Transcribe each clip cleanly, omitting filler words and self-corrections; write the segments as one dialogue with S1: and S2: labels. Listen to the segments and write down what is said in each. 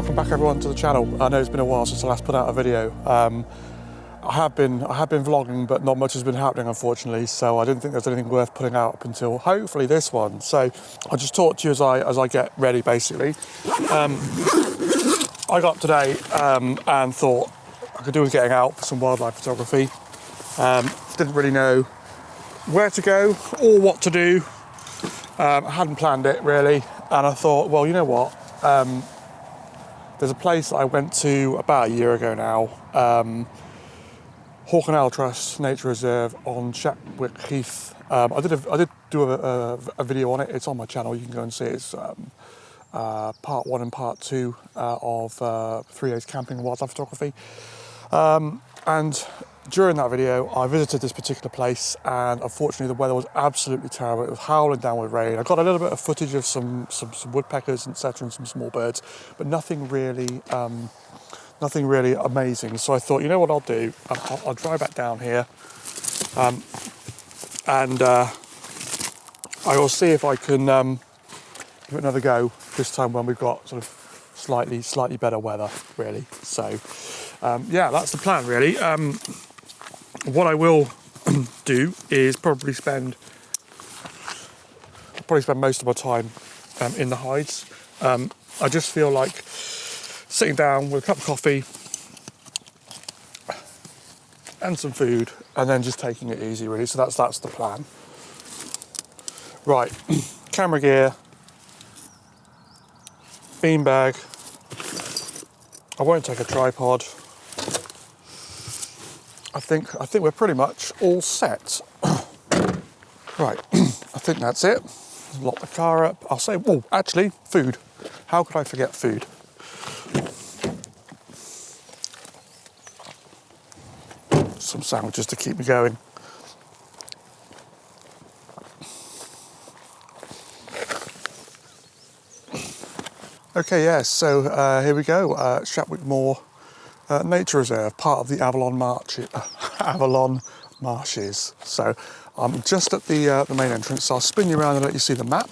S1: welcome back everyone to the channel. I know it's been a while since I last put out a video. I have been vlogging, but not much has been happening, unfortunately. So I didn't think there's anything worth putting out up until hopefully this one. So I'll just talk to you as I get ready, basically. I got up today and thought I could do with getting out for some wildlife photography. Didn't really know where to go or what to do. I hadn't planned it really, and I thought, well, you know what? There's a place that I went to about a year ago now, Hawk and Owl Trust Nature Reserve on Shapwick Heath. I did do a video on it. It's on my channel. You can go and see it. It's part 1 and part 2 of 3 days camping and wildlife photography. And during that video, I visited this particular place, and unfortunately, the weather was absolutely terrible. It was howling down with rain. I got a little bit of footage of some woodpeckers, etc., and some small birds, but nothing really amazing. So I thought, you know what I'll do? I'll drive back down here, and I will see if I can give it another go this time when we've got sort of slightly better weather, really. So yeah, that's the plan, really. What I will do is probably spend most of my time in the hides. I just feel like sitting down with a cup of coffee and some food, and then just taking it easy, really. So that's the plan. Right, camera gear, beanbag. I won't take a tripod. I think we're pretty much all set. Right, I think that's it. Lock the car up. I'll say, well, actually, food. How could I forget food? Some sandwiches to keep me going. Okay, yes, so here we go. Shapwick Moor Nature Reserve, part of the Avalon Marshes. So I'm just at the main entrance. So I'll spin you around and let you see the map.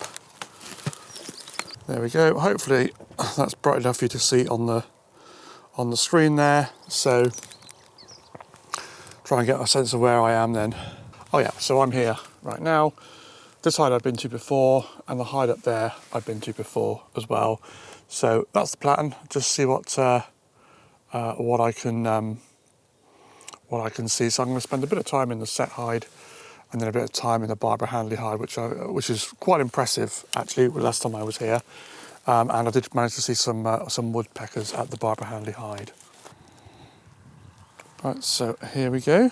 S1: There we go. Hopefully that's bright enough for you to see on the screen there. So try and get a sense of where I am then. Oh yeah, so I'm here right now. This hide I've been to before, and the hide up there I've been to before as well. So that's the plan. Just see what I can see. So I'm going to spend a bit of time in the Sett hide, and then a bit of time in the Barbara Handley hide, which is quite impressive actually. The last time I was here, and I did manage to see some woodpeckers at the Barbara Handley hide. Right, so here we go.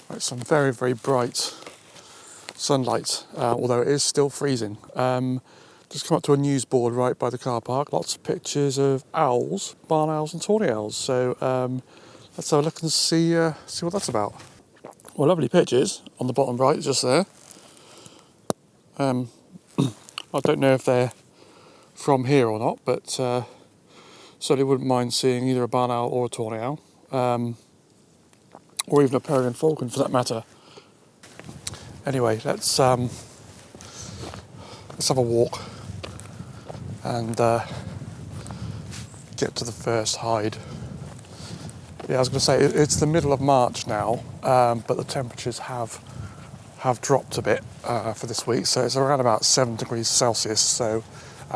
S1: Right, some very, very bright sunlight, although it is still freezing. Just come up to a news board right by the car park. Lots of pictures of owls, barn owls and tawny owls. So let's have a look and see what that's about. Well, lovely pictures on the bottom right, just there. I don't know if they're from here or not, but certainly wouldn't mind seeing either a barn owl or a tawny owl, or even a peregrine falcon for that matter. Anyway, let's have a walk and get to the first hide. Yeah, I was going to say it's the middle of March now, but the temperatures have dropped a bit for this week, so it's around about 7 degrees Celsius. So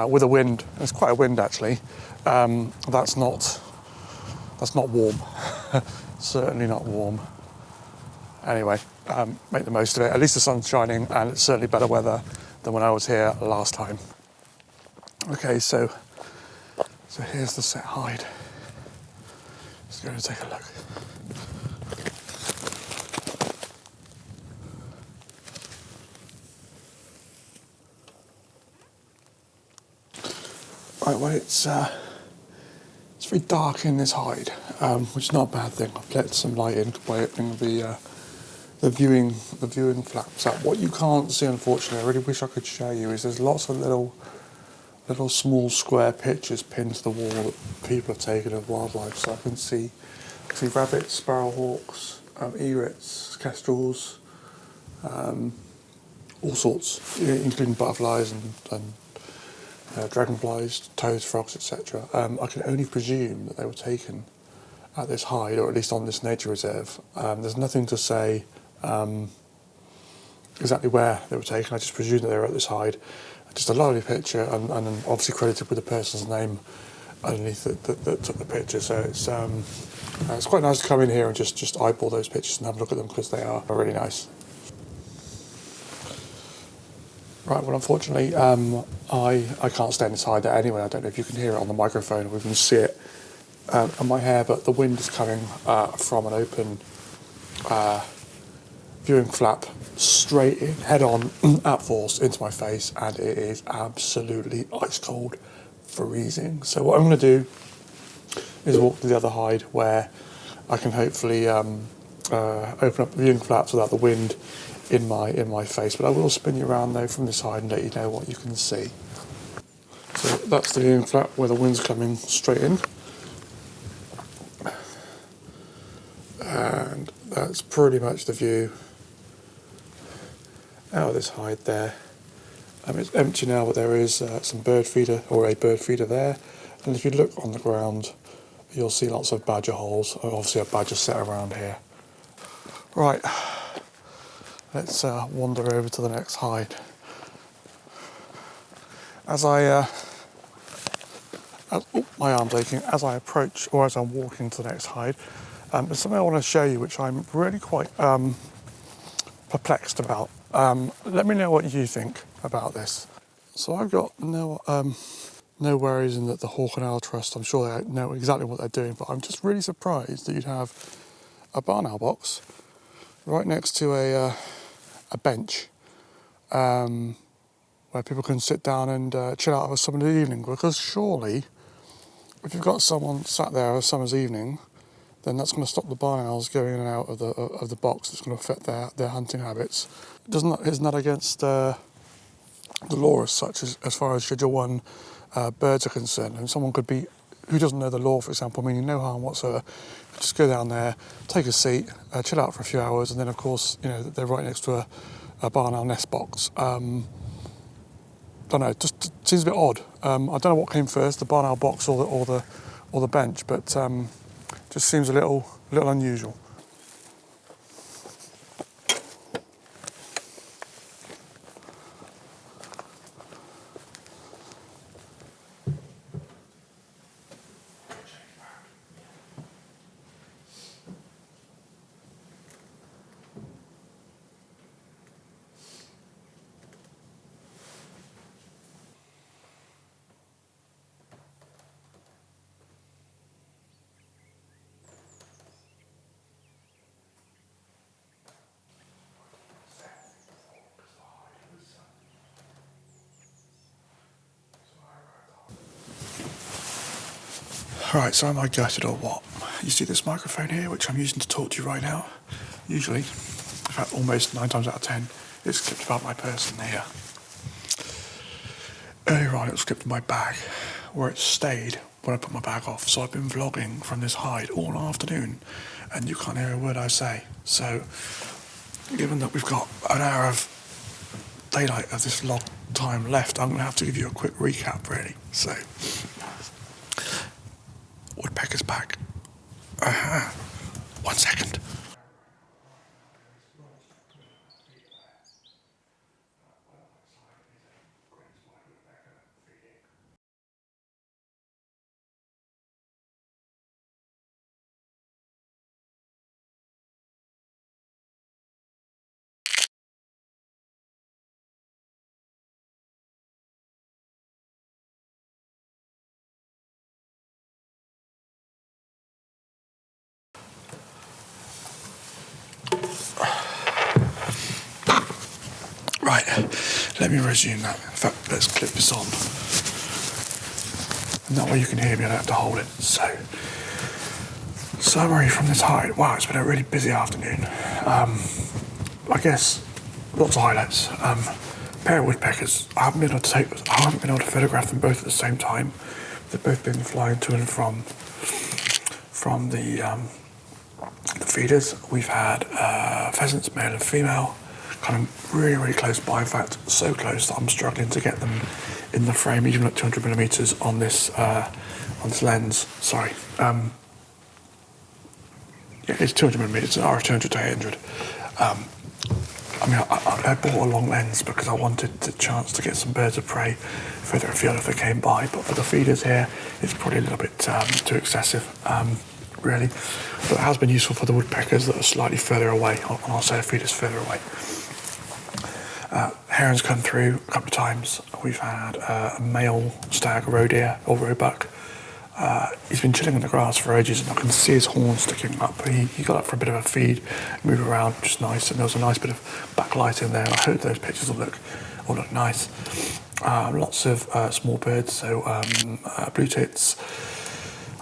S1: with a wind, it's quite a wind actually. That's not warm. Certainly not warm. Anyway, make the most of it. At least the sun's shining, and it's certainly better weather than when I was here last time. Okay, so here's the Sett hide. Just going to take a look. Right, well, it's very dark in this hide, which is not a bad thing. I've let some light in by opening the viewing flaps up. What you can't see, unfortunately, I really wish I could show you, is there's lots of little small square pictures pinned to the wall that people have taken of wildlife. So I can see rabbits, sparrowhawks, egrets, kestrels, all sorts, including butterflies and dragonflies, toads, frogs, etc. I can only presume that they were taken at this hide, or at least on this nature reserve. There's nothing to say exactly where they were taken. I just presume that they were at this hide. Just a lovely picture, and obviously credited with the person's name underneath that took the picture. So it's quite nice to come in here and just eyeball those pictures and have a look at them, because they are really nice. Right, well, unfortunately, I can't stay in this hide there anyway. I don't know if you can hear it on the microphone or even see it on my hair, but the wind is coming from an open viewing flap straight in, head on, at force into my face, and it is absolutely ice cold, freezing. So what I'm going to do is walk to the other hide where I can hopefully open up the viewing flaps without the wind in my face. But I will spin you around though from this hide and let you know what you can see. So that's the viewing flap where the wind's coming straight in, and that's pretty much the view out of this hide there. It's empty now, but there is some bird feeder, or a bird feeder there, and if you look on the ground you'll see lots of badger holes, obviously a badger set around here. Right, let's wander over to the next hide. As my arm's aching, as I approach, or as I'm walking to the next hide, there's something I want to show you which I'm really quite perplexed about. Let me know what you think about this. So I've got no worries in that the Hawk and Owl Trust, I'm sure they know exactly what they're doing, but I'm just really surprised that you'd have a barn owl box right next to a bench where people can sit down and chill out of a summer's evening, because surely if you've got someone sat there a summer's evening, then that's going to stop the barn owls going in and out of the box. It's going to affect their hunting habits. Isn't that against the law as such, as far as Schedule 1 birds are concerned? And someone could be, who doesn't know the law, for example, meaning no harm whatsoever, just go down there, take a seat, chill out for a few hours, and then of course, they're right next to a barn owl nest box. Don't know, just seems a bit odd. I don't know what came first, the barn owl box or the bench, but just seems a little unusual. Right, so am I gutted or what? You see this microphone here, which I'm using to talk to you right now? Usually, in fact almost 9 times out of 10, it's clipped about my person here. Earlier on it was clipped in my bag, where it stayed when I put my bag off. So I've been vlogging from this hide all afternoon, and you can't hear a word I say. So, given that we've got an hour of daylight of this log time left, I'm going to have to give you a quick recap, really. So, woodpecker's back. 1 second. Right, let me resume that. In fact, let's clip this on. And that way you can hear me, I don't have to hold it. So, summary from this hide. Wow, it's been a really busy afternoon. I guess lots of highlights. Pair of woodpeckers. I haven't been able to photograph them both at the same time. They've both been flying to and from the the feeders. We've had pheasants, male and female, kind of really, really close by. In fact, so close that I'm struggling to get them in the frame, even at 200mm on this lens. Sorry. Yeah, it's 200mm, it's an RF200 to 800. I mean, I bought a long lens because I wanted the chance to get some birds of prey further afield if they came by, but for the feeders here, it's probably a little bit too excessive, really. But it has been useful for the woodpeckers that are slightly further away, on our set of feeders further away. Herons come through a couple of times. We've had a male stag, a roe deer or roebuck. He's been chilling in the grass for ages, and I can see his horn sticking up. He got up for a bit of a feed, move around, which is nice, and there was a nice bit of backlight in there. I hope those pictures will look nice. Lots of small birds, so blue tits,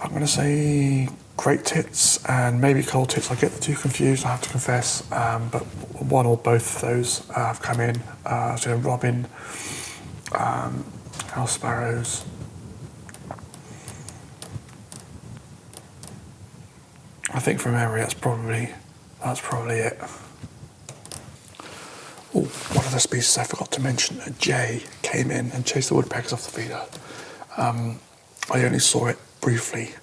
S1: I'm going to say great tits and maybe cold tits. I get the two confused, I have to confess, but one or both of those have come in. So robin, house sparrows, I think from memory that's probably it. Oh, one of the species I forgot to mention, a jay, came in and chased the woodpeckers off the feeder. I only saw it briefly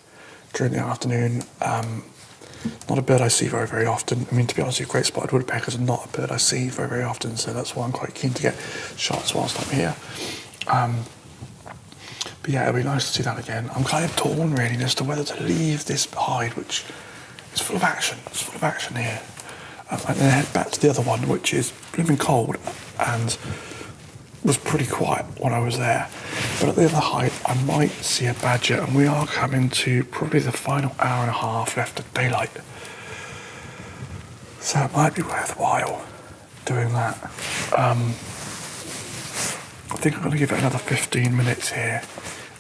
S1: during the afternoon. Not a bird I see very, very often. I mean, to be honest with you, great spotted woodpeckers are not a bird I see very, very often, so that's why I'm quite keen to get shots whilst I'm here. But yeah, it'll be nice to see that again. I'm kind of torn really as to whether to leave this hide, which is full of action. It's full of action here. And then head back to the other one, which is blooming cold and was pretty quiet when I was there. But at the other hide, I might see a badger, and we are coming to probably the final hour and a half left of daylight. So it might be worthwhile doing that. I think I'm going to give it another 15 minutes here,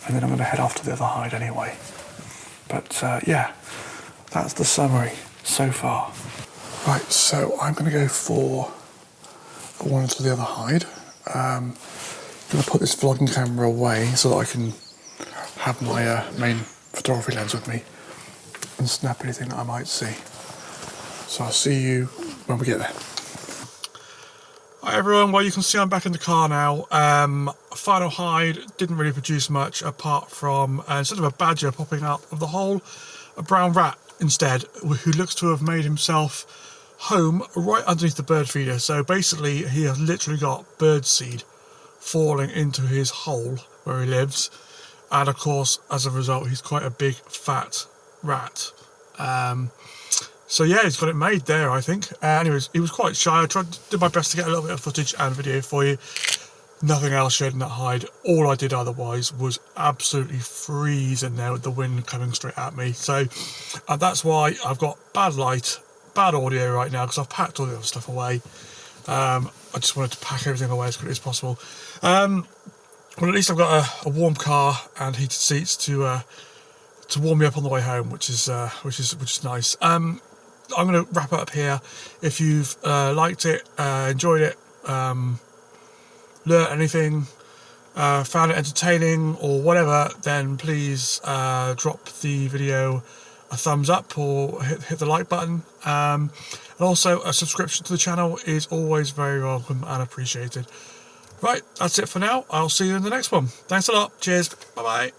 S1: and then I'm going to head off to the other hide anyway. But yeah, that's the summary so far. Right, so I'm going to go for one to the other hide. I'm going to put this vlogging camera away so that I can have my main photography lens with me and snap anything that I might see. So I'll see you when we get there. Hi everyone, well you can see I'm back in the car now. Final hide didn't really produce much apart from, instead of a badger popping out of the hole, a brown rat instead, who looks to have made himself home right underneath the bird feeder. So basically he has literally got bird seed falling into his hole where he lives, and of course as a result he's quite a big fat rat. So yeah, he's got it made there, I think. Anyways, he was quite shy. I did my best to get a little bit of footage and video for you. Nothing else showed in that hide. All I did otherwise was absolutely freeze in there with the wind coming straight at me. So that's why I've got bad light, bad audio right now, because I've packed all the other stuff away. I just wanted to pack everything away as quickly as possible. Well, at least I've got a warm car and heated seats to warm me up on the way home, which is nice. I'm going to wrap it up here. If you've liked it, enjoyed it, learned anything, found it entertaining or whatever, then please drop the video a thumbs up or hit the like button. And also a subscription to the channel is always very welcome and appreciated. Right, that's it for now. I'll see you in the next one. Thanks a lot. Cheers. Bye-bye.